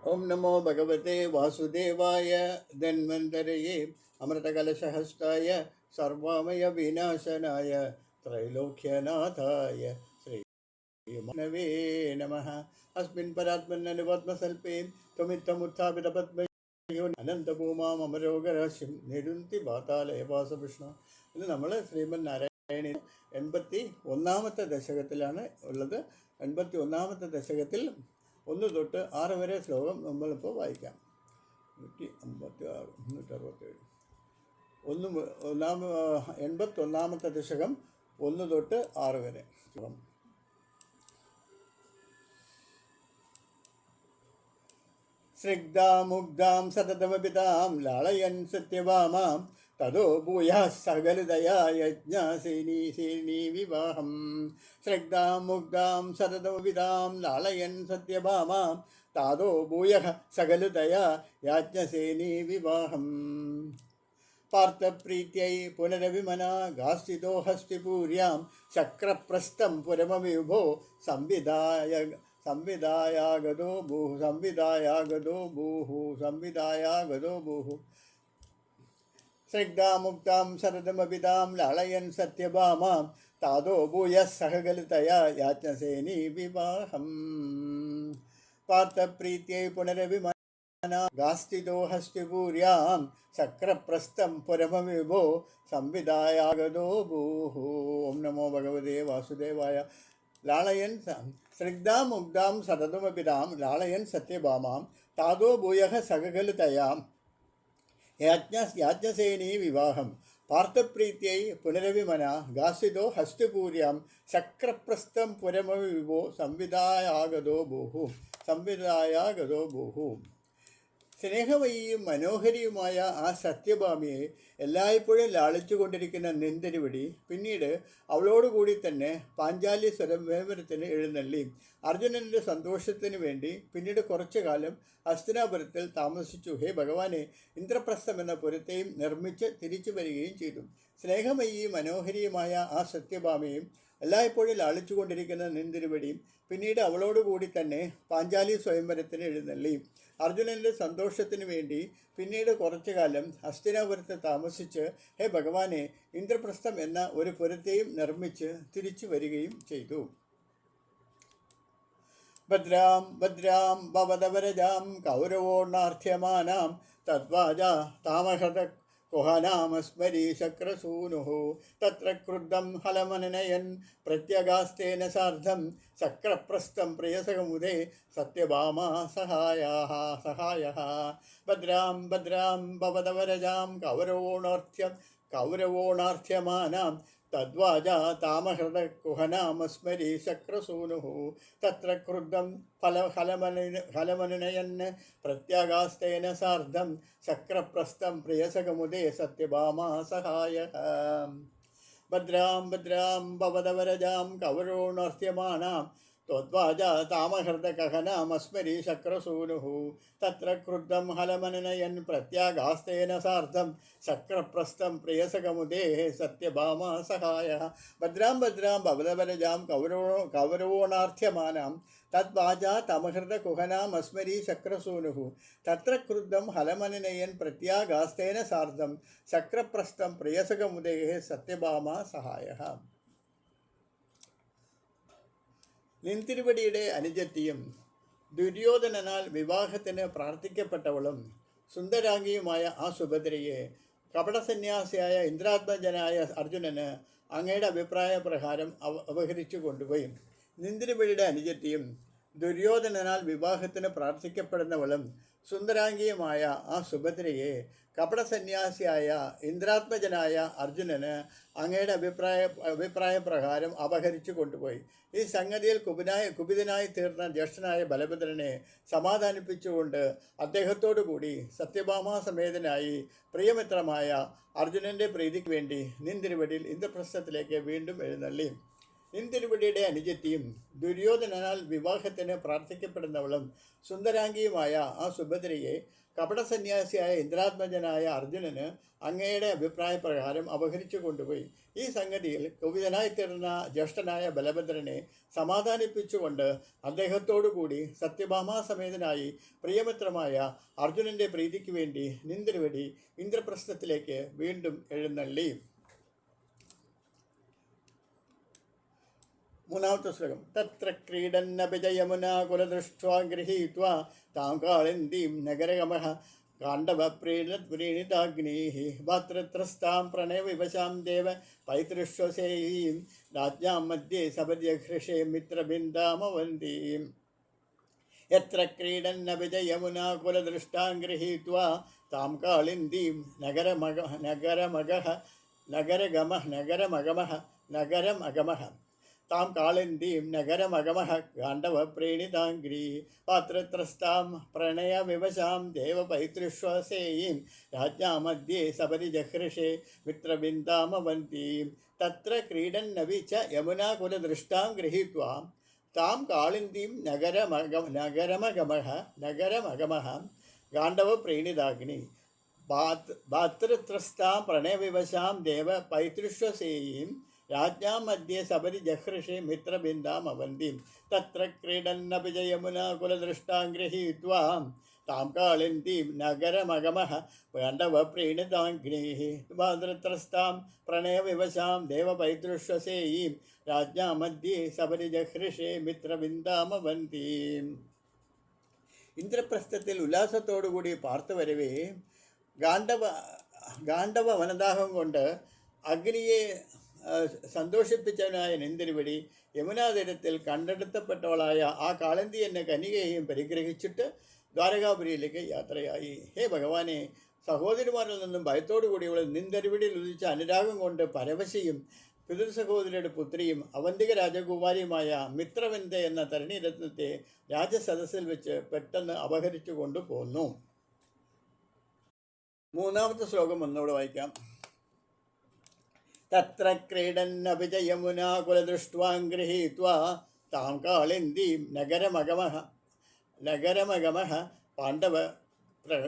ओम नमो भगवते वासुदेवाय धन्वन्तरये अमृतकलशहस्ताय सर्वमय विनाशनाय त्रैलोक्यनाथाय श्रीमनवे नमः। अस्मिन् परात्मन्ननुपद्मसल्पे त्वमित्थमुत्थापितपद्मयो अनन्तभूमामरोगराशिं निरुन्ति പാതാളയവാസകൃഷ്ണ. ഇത് നമ്മൾ ശ്രീമൻ നാരായണി 81-ാമത്തെ ദശകത്തിലാണ് ഉള്ളത്. 81-ാമത്തെ ദശകത്തിൽ 1 തൊട്ട് 6 വരെ ശ്ലോകം നമ്മളിപ്പോൾ വായിക്കാം. 156, 167. 81-ാമത്തെ ദശകം 1 തൊട്ട് 6 വരെ ശ്ലോകം. സ്നിഗ്ധാമുഗ്ധാം സതതമപിതാം ലാളയൻ സത്യവാമാം തതോ ഭൂയാ സകലതയാ യജ്ഞാസേനീ വിവാഹം. സ്നിഗ്ധാമുഗ്ധാം സതതമപിതാം ലാളയൻ സത്യവാമാം താതോ ഭൂയ സകലതയാ യാജ്ഞസേനീ വിവാഹം. പാർത്ഥപ്രീത്यै പുനരവിമനാ ഗാസ്ഥിതോ ഹസ്തിപൂര്യാം ശക്രപ്രസ്ഥം പുരമവിഭോ സംവിധായാഗതോ ഭൂഃ. സ്നിഗ്ധാമുഗ്ധാം ശരദമപിതാം ലാളയൻ സത്യഭാമാം താതോ ഭൂയഃ സഹകലിതയാ യാജ്ഞസേനീ വിവാഹം. പാർത്ഥപ്രീത്यै പുനരവിമനാ ഗാസ്ഥിതോ ഹസ്തിപൂര്യാം ശക്രപ്രസ്ഥം പുരമവിഭോ സംവിധായാഗതോ ഭൂഃ. ഓം നമോ ഭഗവതേ വാസുദേവായ. ലാളയൻ സ്നിഗ്ധാമുഗ്ധാം സതതമപിതാം ലാളയൻ സത്യഭാമാം താതോ ഭൂയഃ സകലതയാ യാജ്ഞസേനീ വിവാഹം. പാർത്ഥപ്രീത്यै പുനരവിമനാ ഗാസ്ഥിതോ ഹസ്തിപൂര്യാം ശക്രപ്രസ്ഥം പുരമവിഭോ സംവിധായാഗതോ ഭൂഃ. സ്നേഹമയിയും മനോഹരിയുമായ ആ സത്യഭാമിയെ എല്ലായ്പ്പോഴും ലാളിച്ചുകൊണ്ടിരിക്കുന്ന നിന്തിരുവടി പിന്നീട് അവളോടുകൂടി തന്നെ പാഞ്ചാലി സ്വയംവരത്തിന് എഴുന്നള്ളി. അർജുനൻ്റെ സന്തോഷത്തിന് വേണ്ടി പിന്നീട് കുറച്ചു കാലം ഹസ്തിനാപുരത്തിൽ താമസിച്ചു. ഹേ ഭഗവാനെ, ഇന്ദ്രപ്രസ്ഥം എന്ന പുരത്തെയും നിർമ്മിച്ച് തിരിച്ചു വരികയും ചെയ്തു. സ്നേഹമയി മനോഹരിയുമായ ആ സത്യഭാമയും എല്ലായ്പ്പോഴും ലാളിച്ചുകൊണ്ടിരിക്കുന്ന നിന്തിരുവടിയും പിന്നീട് അവളോടുകൂടി തന്നെ പാഞ്ചാലി സ്വയംവരത്തിന് എഴുന്നള്ളി. അർജുനൻ്റെ സന്തോഷത്തിന് വേണ്ടി പിന്നീട് കുറച്ചു കാലം ഹസ്തിനാപുരത്ത് താമസിച്ച് ഹേ ഭഗവാനെ, ഇന്ദ്രപ്രസ്ഥം എന്ന ഒരു പുരത്തെയും നിർമ്മിച്ച് തിരിച്ചു വരികയും ചെയ്തു. ഭദ്രാം ഭദ്രാം ഭവതവരജാം കൗരവോണാർത്ഥ്യമാനാം തദ്വാജാ താമഹത കുഹനാമസ്മരീ ശക്രസൂനുഃ. തത്ര ക്രുദ്ധം ഹലമനനയൻ പ്രത്യഗാസ്തേന സാർദ്ധം ശക്രപ്രസ്ഥം പ്രിയസകമുദേ സത്യഭാമാ സഹായഃ. ഭദ്രാം ഭദ്രാം ഭവതവരജാം കൗരവോണാർത്ഥ്യമാനാം തദ്വാജാ താമഹൃത കുഹനാമസ്മരീ ശക്രസൂനുഃ. തത്ര ക്രുദ്ധം ഹലമനുനയൻ പ്രത്യാഗാസ്തേന സാർദ്ധം ശക്രപ്രസ്ഥം പ്രിയസകമുദേ സത്യഭാമാ സഹായഃ. ഭദ്രാം ഭദ്രാം ഭവതവരജാം കൗരവോണാർത്ഥ്യമാനാം त्वद्वाजा तामहृदकहनामस्मरी शक्रसूनुः. तत्र क्रुद्धं हलमननयन् प्रत्यागास्तेन सार्धं शक्रप्रस्थं प्रियसकमुदेः सत्यभामा सहायः. भद्रां भद्रां भवदवरजां कौरवोणार्थ्यमानां तद्वाजा तामहृदकुहनामस्मरी शक्रसूनुः. तत्र क्रुद्धं हलमननयन् प्रत्यागास्तेन सार्धं शक्रप्रस्थं प्रियसकमुदेः सत्यभामा सहायः. നിന്തിരുവടിയുടെ അനുജത്തിയും ദുര്യോധനനാൽ വിവാഹത്തിന് പ്രാർത്ഥിക്കപ്പെട്ടവളും സുന്ദരാംഗിയുമായ ആ സുഭദ്രയെ കപടസന്യാസിയായ ഇന്ദ്രാത്മജനായ അർജുനന് അങ്ങയുടെ അഭിപ്രായപ്രകാരം അപഹരിച്ചു കൊണ്ടുപോയി. നിന്തിരുവടിയുടെ അനുജത്തിയും ദുര്യോധനനാൽ വിവാഹത്തിന് പ്രാർത്ഥിക്കപ്പെടുന്നവളും സുന്ദരാംഗിയുമായ ആ സുഭദ്രയെ കപടസന്യാസിയായ ഇന്ദ്രാത്മജനായ അർജുനന് അങ്ങയുടെ അഭിപ്രായപ്രകാരം അപഹരിച്ചു കൊണ്ടുപോയി. ഈ സംഗതിയിൽ കുപിതനായി തീർന്ന ജ്യേഷ്ഠനായ ബലഭദ്രനെ സമാധാനിപ്പിച്ചുകൊണ്ട് അദ്ദേഹത്തോടു കൂടി സത്യഭാമാസമേതനായി പ്രിയമിത്രമായ അർജുനൻ്റെ പ്രീതിക്ക് വേണ്ടി നിന്തിരുവടിയിൽ ഇന്ദ്രപ്രസ്ഥത്തിലേക്ക് വീണ്ടും എഴുന്നള്ളി. നിന്തിരുവടിയുടെ അനുജത്തിയും ദുര്യോധനാൽ വിവാഹത്തിന് പ്രാർത്ഥിക്കപ്പെടുന്നവളും സുന്ദരാംഗിയുമായ ആ സുഭദ്രയെ കപടസന്യാസിയായ ഇന്ദ്രാത്മജനായ അർജുനന് അങ്ങയുടെ അഭിപ്രായപ്രകാരം അപഹരിച്ചു കൊണ്ടുപോയി. ഈ സംഗതിയിൽ കുപിതനായിത്തീർന്ന ജ്യേഷ്ഠനായ ബലഭദ്രനെ സമാധാനിപ്പിച്ചുകൊണ്ട് അദ്ദേഹത്തോടുകൂടി സത്യഭാമാസമേതനായി പ്രിയമിത്രമായ അർജുനൻ്റെ പ്രീതിക്ക് വേണ്ടി നിന്തിരുവടി ഇന്ദ്രപ്രസ്ഥത്തിലേക്ക് വീണ്ടും എഴുന്നള്ളി. മൂന്നാമത്തെ ശ്ലോകം. തത്ര ക്രീഡന്നപി യമുനാ കുലദൃഷ്ട്വാ ഗൃഹീത്വാ താം കാളിന്ദീം നഗരഗമഃ കാണ്ഡവപ്രീണിതാഗ്നീഃ ഭാതൃത്രസ്താം പ്രണയവിവശാം ദേവ പൈതൃശ്വസേയീം രാജ്ഞാം മധ്യേ സപര്യഹൃഷേ മിത്രബിന്ദാമവന്തീം. യത്ര ക്രീഡന്നപി യമുനാ കുലദൃഷ്ടാം ഗൃഹീത്വാ താം കാളിന്ദീം നഗരമഗമഃ താം കാളിന്ദീം നഗരമഗമഃ ഗാണ്ഡവപ്രീണിതാംഗ്രീ പാത്രത്രസ്താം പ്രണയവിവശാം ദേവപൈതൃശ്വസേയീം രാജ്ഞാമധ്യേ സപരിജഹൃഷേ മിത്രബിന്ദാമവന്തീം. തത്ര ക്രീഡന്നപി ച യമുനാകുലദൃഷ്ടാം ഗൃഹീത്വാ താം കാളിന്ദീം നഗരമഗമഃ ഗാണ്ഡവപ്രീണിതാഗ്നി ഭാതൃത്രസ്താം പ്രണയവിവശാം ദേവപൈതൃശ്വസേയീം രാജ്ഞാം മധ്യേ സപരിജഹൃഷേ മിത്രബിന്ദാമവന്തീം. തത്ര ക്രീഡന്നപി ച യമുനാകുലദൃഷ്ടാം ഗൃഹീത്വാ താം കാളിന്ദീം നഗരമഗമഃ ഗാണ്ഡവപ്രീണിതാഗ്നീഃ ഭാതൃത്രസ്താം പ്രണയവിവശാം ദേവപൈതൃശ്വസേയീം രാജ്ഞാം മധ്യേ സപരിജഹൃഷേ മിത്രബിന്ദാമവന്തീം. ഇന്ദ്രപ്രസ്ഥത്തിൽ ഉല്ലാസത്തോടുകൂടി പാർത്തുവരവേ ഗാണ്ഡവ വനദാഹം കൊണ്ട് അഗ്നിയെ സന്തോഷിപ്പിച്ചവനായ നിന്തിരുവടി യമുനാതീരത്തിൽ കണ്ടെടുത്തപ്പെട്ടവളായ ആ കാളന്തി എന്ന കനികയെയും പരിഗ്രഹിച്ചിട്ട് ദ്വാരകാപുരിയിലേക്ക് യാത്രയായി. ഹേ ഭഗവാനെ, സഹോദരിമാരിൽ നിന്നും ഭയത്തോടു കൂടിയവൾ നിന്തിരുവടിയിൽ ഉദിച്ച അനുരാഗം കൊണ്ട് പരവശയും പിതൃസഹോദരിയുടെ പുത്രിയും അവന്തിക രാജകുമാരിയുമായ മിത്രവിന്ദ എന്ന തരണീരത്നത്തെ രാജസദസ്സിൽ വെച്ച് പെട്ടെന്ന് അപഹരിച്ചു കൊണ്ടുപോന്നു. മൂന്നാമത്തെ ശ്ലോകം ഒന്നുകൂടെ വായിക്കാം. തത്ര ക്രീഡന്നപി ച യമുനാകുലദൃഷ്ട്വാം ഗൃഹീത്വാ താം കാളിന്ദീം നഗരമഗമഃ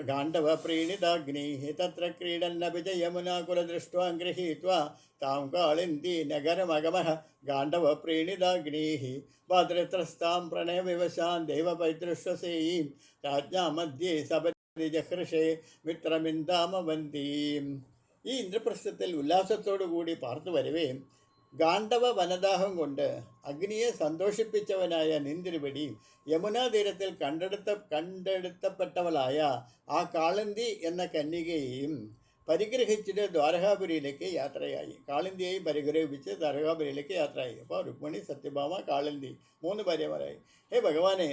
ഗാണ്ഡവപ്രീണിതാഗ്നീഃ. തത്ര ക്രീഡന്നപി ച യമുനാകുലദൃഷ്ട്വാം ഗൃഹീത്വാ താം കാളിന്ദീ നഗരമഗമഃ ഗാണ്ഡവപ്രീണിതാഗ്നീഃ ഭാതൃത്രസ്താം പ്രണയവിവശാം ദേവപൈതൃശ്വസേയീം രാജ്ഞാം മധ്യേ സപരിജഹൃഷേ മിത്രബിന്ദാമവന്തീം. ഈ ഇന്ദ്രപ്രസ്ഥത്തിൽ ഉല്ലാസത്തോടുകൂടി പാർത്തു വരവേ ഗാണ്ഡവ വനദാഹം കൊണ്ട് അഗ്നിയെ സന്തോഷിപ്പിച്ചവനായ നിന്തിരുവടി യമുനാതീരത്തിൽ കണ്ടെടുത്തപ്പെട്ടവളായ ആ കാളന്തി എന്ന കന്യകയെയും പരിഗ്രഹിച്ചിട്ട് ദ്വാരകാപുരിയിലേക്ക് യാത്രയായി. കാളിന്തിയെയും പരിഗ്രഹിപ്പിച്ച് ദ്വാരകാപുരിയിലേക്ക് യാത്രയായി. അപ്പോൾ രുക്മിണി, സത്യഭാമ, കാളിന്തി 3 ഭാര്യമാരായി. ഹേ ഭഗവാനെ,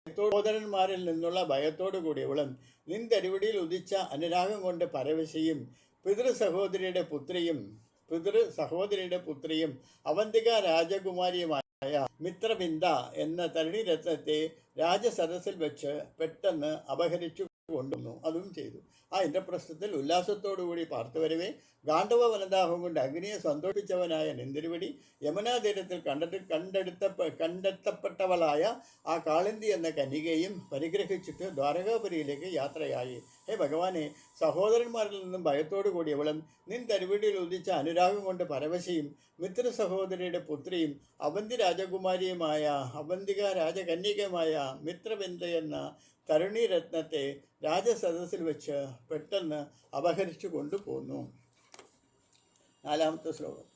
സഹോദരന്മാരിൽ നിന്നുള്ള ഭയത്തോടു കൂടിയവളും നിന്തരുവടിയിൽ ഉദിച്ച അനുരാഗം കൊണ്ട് പരവശയും പിതൃസഹോദരിയുടെ പുത്രിയും അവന്തിക രാജകുമാരിയുമായ മിത്രബിന്ദ എന്ന തരുണിരത്നത്തെ രാജസദസ്സിൽ വെച്ച് പെട്ടെന്ന് അപഹരിച്ചു കൊണ്ടുവന്നു. അതും ചെയ്തു. ആ ഇന്ദ്രപ്രസ്ഥത്തിൽ ഉല്ലാസത്തോടുകൂടി പാർത്തുവരവേ ഗാണ്ഡവ വനദാഹം കൊണ്ട് അഗ്നിയെ സന്തോഷിച്ചവനായ നിന്തിരുവടി യമുനാതീരത്തിൽ കണ്ടെത്തപ്പെട്ടവളായ ആ കാളിന്തി എന്ന കന്യകയും പരിഗ്രഹിച്ചിട്ട് ദ്വാരകാപുരിയിലേക്ക് യാത്രയായി. ഹേ ഭഗവാനെ, സഹോദരന്മാരിൽ നിന്നും ഭയത്തോടു കൂടിയവളും നിൻ തരുവടിയിൽ ഉദിച്ച അനുരാഗം കൊണ്ട് പരവശയും മിത്രസഹോദരിയുടെ പുത്രിയും അവന്തിക രാജകന്യകമായ മിത്രബിന്ദ എന്ന തരുണീരത്നത്തെ രാജസദസ്സിൽ വെച്ച് പെട്ടെന്ന് അപഹരിച്ചു കൊണ്ടുപോന്നു. 4ാമത്തെ ശ്ലോകം.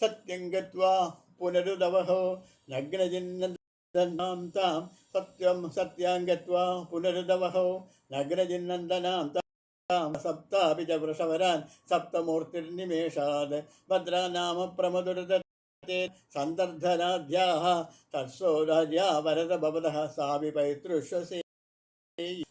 സത്യം ഗത്വാ പുനരുദവഹോ നഗ്നജിന്നന്ദനാം താം സത്യാം ഗത്വാ പുനരുദവഹോ നഗ്നജിന്നന്ദനാം താം സപ്താപി ച വൃഷവരാൻ സപ്തമൂർത്തിർനിമേഷാത് ഭദ്രാനാമ പ്രമദുരതേ സന്ദർധനാദ്യാഃ തത്സോ രാജ്യാ വരദ ഭവതഃ സാപി പൈതൃശ്വസേ.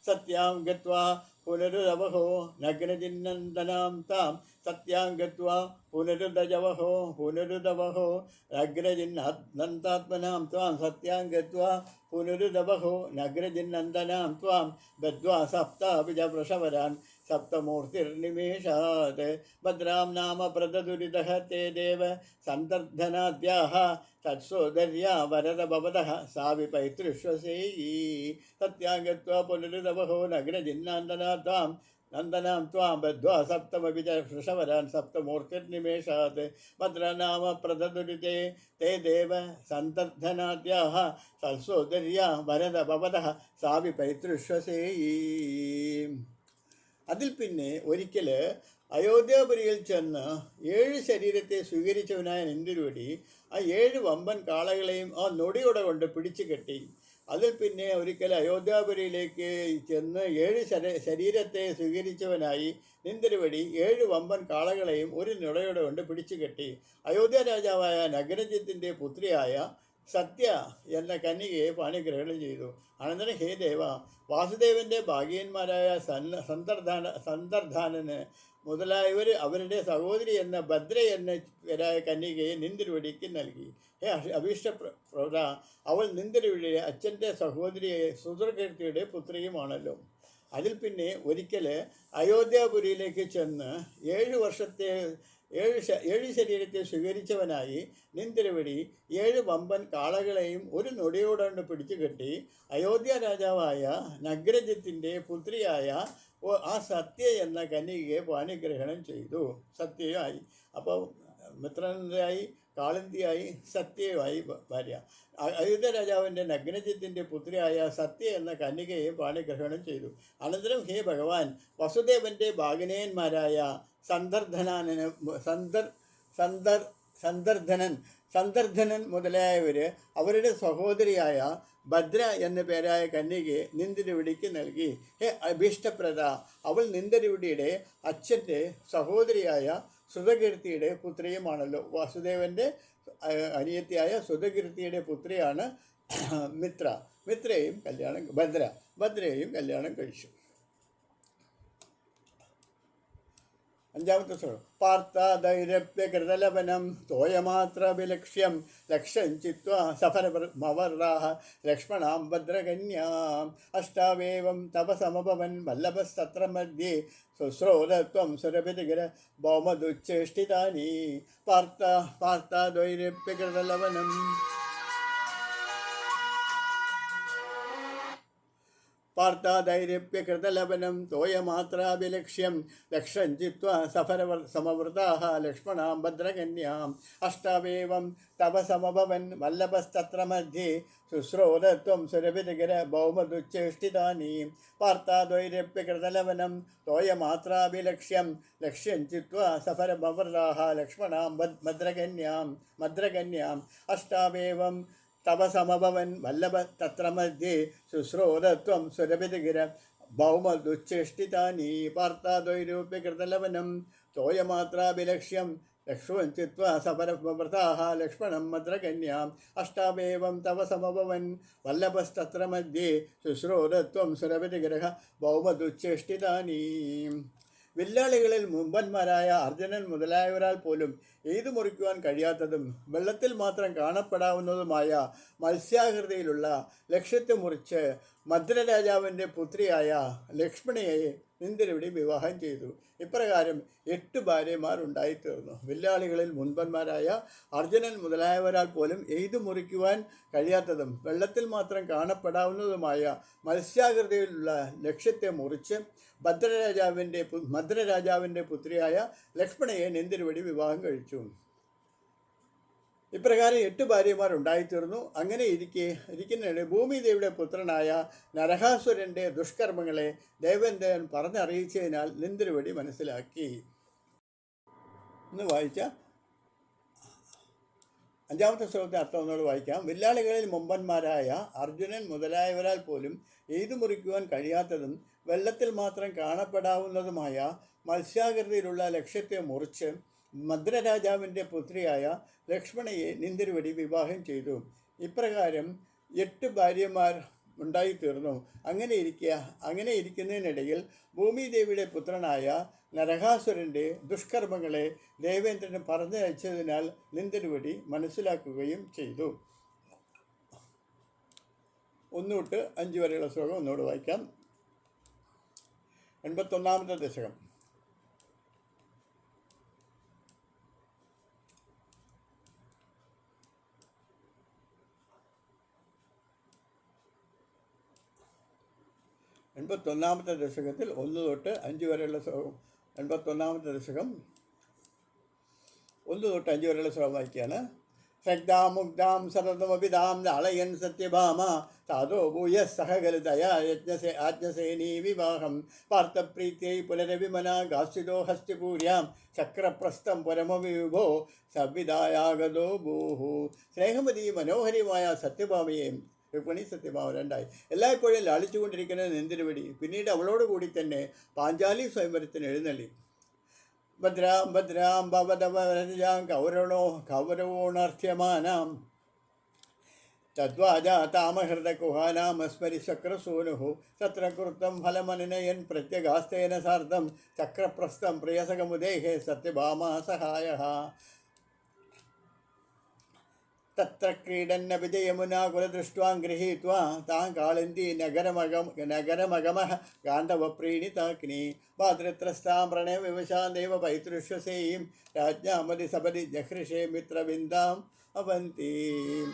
സത്യാം ഗത്വാ പുനരുദവഹോ നഗ്നജിന്നന്ദനാം താം സത്യാം ഗത്വാ പുനരുദജവഹോ പുനരുദവഹോ നഗ്രജിന്നന്താത്മനാം ത്വാം സത്യാം ഗത്വാ പുനരുദവഹോ നഗ്രജിന്നന്ദനാം ത്വാം ബദ്ധ്വാ സപ്താഭിജ വൃഷവരാൻ സപ്തമൂർത്തിർനിമേഷാത് ഭദ്രാം നാമ പ്രദദുരിതഃ തേ ദേവ സന്തർദ്ധനാദ്യാഃ തത്സോദര്യാ വരദ ഭവതഃ സാ വിപൈതൃഷ്വസേയീ സത്യാം ഗത്വാ പുനരുദവഹോ നഗ്രജിന്നാന്തനാം നന്ദനാം ത്വാം ബദ്ധ്വാ സപ്തമപി ച വൃഷവരാൻ സപ്തമൂർത്തിർനിമേഷാത് ഭദ്രനാമ പ്രദദുരിതേ തേ ദേവ സന്തർദ്ധനാദ്യാഃ തത്സോദര്യാ വരദ ഭവതഃ സാ വിപൈതൃഷ്വസേയീ. അതിൽ പിന്നെ ഒരിക്കൽ അയോധ്യാപുരിയിൽ ചെന്ന് 7 ശരീരത്തെ സ്വീകരിച്ചവനായ നന്ദിരുവടി ആ 7 വമ്പൻ കാളകളെയും ആ നൊടിയുടെ കൊണ്ട് പിടിച്ചു കെട്ടി. അതിൽ പിന്നെ ഒരിക്കൽ അയോധ്യാപുരിയിലേക്ക് ചെന്ന് 7 ശരീരത്തെ സ്വീകരിച്ചവനായി നന്ദിരുവടി 7 വമ്പൻ കാളകളെയും ഒരു നൊടിയുടെ കൊണ്ട് പിടിച്ചു കെട്ടി. അയോധ്യ രാജാവായ നഗരജിത്തിൻ്റെ പുത്രിയായ സത്യ എന്ന കന്യകയെ പാണിഗ്രഹണം ചെയ്തു. അനന്തരം ഹേ ദേവ, വാസുദേവൻ്റെ ഭാഗ്യന്മാരായ സന്തർധാനന് മുതലായവർ അവരുടെ സഹോദരി എന്ന ഭദ്ര എന്ന പേരായ കന്യകയെ നിന്തിരുവടിക്ക് നൽകി. ഹേ അഭീഷ്ടപ്രവര, അവൾ നിന്തിരുവടിയുടെ അച്ഛൻ്റെ സഹോദരിയെ സുദൃകീർത്തിയുടെ പുത്രിയുമാണല്ലോ. അതിൽ പിന്നെ ഒരിക്കൽ അയോധ്യാപുരിയിലേക്ക് ചെന്ന് 7 ശരീരത്തെ സ്വീകരിച്ചവനായി നിന്തിരുവടി 7 വമ്പൻ കാളകളെയും ഒരു നൊടിയോടുകൊണ്ട് പിടിച്ചു കെട്ടി അയോധ്യ രാജാവായ നഗ്രജിത്തിൻ്റെ പുത്രിയായ ആ സത്യ എന്ന കന്യകയെ പാണിഗ്രഹണം ചെയ്തു. സത്യയായി. അപ്പോൾ മിത്രനായി, കാളിന്തിയായി, സത്യയുമായി ഭാര്യ. അയോധ്യ രാജാവിൻ്റെ നഗ്നജിത്തിൻ്റെ പുത്രിയായ സത്യ എന്ന കന്യകയെ പാണിഗ്രഹണം ചെയ്തു. അനന്തരം ഹേ ഭഗവാൻ, വസുദേവൻ്റെ ഭാഗിനേന്മാരായ സന്തർധനൻ മുതലായവർ അവരുടെ സഹോദരിയായ ഭദ്ര എന്ന പേരായ കന്യകയെ നിന്തിരുവടിക്ക് നൽകി. ഹേ അഭീഷ്ടപ്രദ, അവൾ നിന്തിരുവടിയുടെ അച്ഛൻ്റെ സഹോദരിയായ സുതകീർത്തിയുടെ പുത്രിയുമാണല്ലോ. വാസുദേവൻ്റെ അനിയത്തിയായ സുതകീർത്തിയുടെ പുത്രിയാണ് മിത്രയെയും ഭദ്രയെയും കല്യാണം കഴിച്ചു. 5ാമത്തെ ശ്ലോകം. പാർത്ഥാദൈരപ്യകൃതലവനം തോയമാത്രവിലക്ഷ്യം ലക്ഷ്യം ചിത്വാ സഫരമവർറാഹ ലക്ഷ്മണാം ഭദ്രകന്യാം അഷ്ടാവേവം തപസമഭവൻ വല്ലഭസ്തത്ര മധ്യേ ശുശ്രോതത്വം സുരഭിതികര ഭൗമദുച്ഛേഷ്ടിതാനി. പാർത്ഥാദൈരപ്യകൃതലവനം പാർത്ഥാദൈരപ്യകൃതലവനം തോയമാത്രാഭിലക്ഷ്യം ലക്ഷ്യം ചിത്വാ സഫരസമവൃതാഃ ലക്ഷ്മണാം ഭദ്രകന്യാം അഷ്ടാവേവം തപസമഭവൻ വല്ലഭസ്തത്ര മധ്യേ ശുശ്രോതത്വം സുരഭിതികര ഭൗമദുച്ഛേഷ്ടിതാനി. പാർത്ഥാദൈരപ്യകൃതലവനം തോയമാത്രാഭിലക്ഷ്യം ലക്ഷ്യം ചിത്വാ സഫരമവൃതാഃ ലക്ഷ്മണാം ഭദ്രകന്യാം അഷ്ടാവേവം തപസമഭവൻ വല്ലഭ തത്ര മധ്യേ ശുശ്രോതത്വം സുരഭിതികിര ഭൗമദുച്ഛേഷ്ടിതാനി. പാർത്ഥാദൈരപ്യകൃതലവനം തോയമാത്രാഭിലക്ഷ്യം ലക്ഷ്മൺ ചിത്വാ സഫരമവൃതാഃ ലക്ഷ്മണം ഭദ്രകന്യാം അഷ്ടാവേവം തപസമഭവൻ വല്ലഭസ്തത്ര മധ്യേ ശുശ്രോതത്വം സുരഭിതികിര ഭൗമദുച്ഛേഷ്ടിതാനി. വില്ലാളികളിൽ മുമ്പന്മാരായ അർജുനൻ മുതലായവരാൽ പോലും എയ്തു മുറിക്കുവാൻ കഴിയാത്തതും വെള്ളത്തിൽ മാത്രം കാണപ്പെടാവുന്നതുമായ മത്സ്യാകൃതിയിലുള്ള ലക്ഷ്യത്തെ മുറിച്ച് മദ്രരാജാവിൻ്റെ പുത്രിയായ ലക്ഷ്മണിയെ നിന്തിരുവടി വിവാഹം ചെയ്തു. ഇപ്രകാരം 8 ഭാര്യമാരുണ്ടായിത്തീർന്നു. വില്ലാളികളിൽ മുൻപന്മാരായ അർജുനൻ മുതലായവരാൽ പോലും എയ്തു മുറിക്കുവാൻ കഴിയാത്തതും വെള്ളത്തിൽ മാത്രം കാണപ്പെടാവുന്നതുമായ മത്സ്യാകൃതിയിലുള്ള ലക്ഷ്യത്തെ മുറിച്ച് മദ്രരാജാവിൻ്റെ പുത്രിയായ ലക്ഷ്മണയെ നിന്തിരുവടി വിവാഹം കഴിച്ചു. ഇപ്രകാരം 8 ഭാര്യമാർ ഉണ്ടായിത്തീർന്നു. അങ്ങനെ ഇരിക്കുന്നതിന് ഭൂമിദേവിയുടെ പുത്രനായ നരകാസുരൻ്റെ ദുഷ്കർമ്മങ്ങളെ ദേവേന്ദ്രൻ പറഞ്ഞറിയിച്ചതിനാൽ നിന്തിരുവടി മനസ്സിലാക്കി. ഇന്ന് വായിച്ച 5ാമത്തെ ശ്ലോകത്തെ അർത്ഥം ഒന്നോട് വായിക്കാം. വില്ലാളികളിൽ മുമ്പന്മാരായ അർജുനൻ മുതലായവരാൽ പോലും എയ്തു മുറിക്കുവാൻ കഴിയാത്തതും വെള്ളത്തിൽ മാത്രം കാണപ്പെടാവുന്നതുമായ മത്സ്യാകൃതിയിലുള്ള ലക്ഷ്യത്തെ മുറിച്ച് മദ്രരാജാവിൻ്റെ പുത്രിയായ ലക്ഷ്മണയെ നിന്തിരുവടി വിവാഹം ചെയ്തു. ഇപ്രകാരം 8 ഭാര്യമാർ ഉണ്ടായിത്തീർന്നു. അങ്ങനെ ഇരിക്കുന്നതിനിടയിൽ ഭൂമിദേവിയുടെ പുത്രനായ നരകാസുരൻ്റെ ദുഷ്കർമ്മങ്ങളെ ദേവേന്ദ്രൻ പറഞ്ഞയച്ചതിനാൽ നിന്ദരുവടി മനസ്സിലാക്കുകയും ചെയ്തു. 1 തൊട്ട് 5 വരെയുള്ള ശ്ലോകം ഒന്നുകൂടെ വായിക്കാം. 81-ാമത്തെ ദശകം. എൺപത്തൊന്നാമത്തെ ദശകത്തിൽ 1 തൊട്ട് 5 വരെയുള്ള ശ്ലോകം. 81-ാമത്തെ ദശകം 1 തൊട്ട് 5 വരെയുള്ള ശ്ലോകം വായിക്കുകയാണ്. ശക്താം മുഗ്ധാം സതതമപിതാം ലാളയൻ സത്യഭാമ താതോ ഭൂയ സഹകലിതയാ ആജ്ഞസേനീ വിവാഹം പാർത്ഥപ്രീത്യൈ പുനരവിമന ഗാസിതോ ഹസ്തിപൂര്യാം ചക്രപ്രസ്ഥം പരമവിഭോ സവിതായാഗതോ ഭൂഹു. സ്നേഹമതി മനോഹരിയുമായ സത്യഭാമയെയും രുക്മിണി സത്യഭാമ രണ്ടായി എല്ലായ്പ്പോഴും ലാളിച്ചുകൊണ്ടിരിക്കുന്ന നിന്ദിരുവടി പിന്നീട് അവളോടുകൂടി തന്നെ പാഞ്ചാലി സ്വയംവരത്തിന് എഴുന്നള്ളി. ഭദ്രാം ഭദ്രാം ഭവതവരജാം കൗരവോണർഥ്യമാനാം തദ്വാജാ താമഹൃതകുഹാനാമസ്മരി ചക്രസൂനുഃ തത്രകൃതം ഫലമനുനയൻ പ്രത്യഗാസ്തേന സാർദ്ധം ചക്രപ്രസ്ഥം പ്രിയസകമുദേഹേ സത്യഭാമാ സഹായഃ. തത്ര ക്രീഡന്നപി ജയമുനാകുലദൃഷ്ട്വാ ഗൃഹീത്വാ താം കാളിന്ദീ നഗരമഗമഃ ഗാന്ധവപ്രീണിതാഗ്നി ഭാതൃത്രസ്താം പ്രണയവിവശാദേവ പൈതൃശ്വസേയീം രാജ്ഞാമതി സപതി ജഹൃഷേ മിത്രവിന്ദാം അവന്തീം.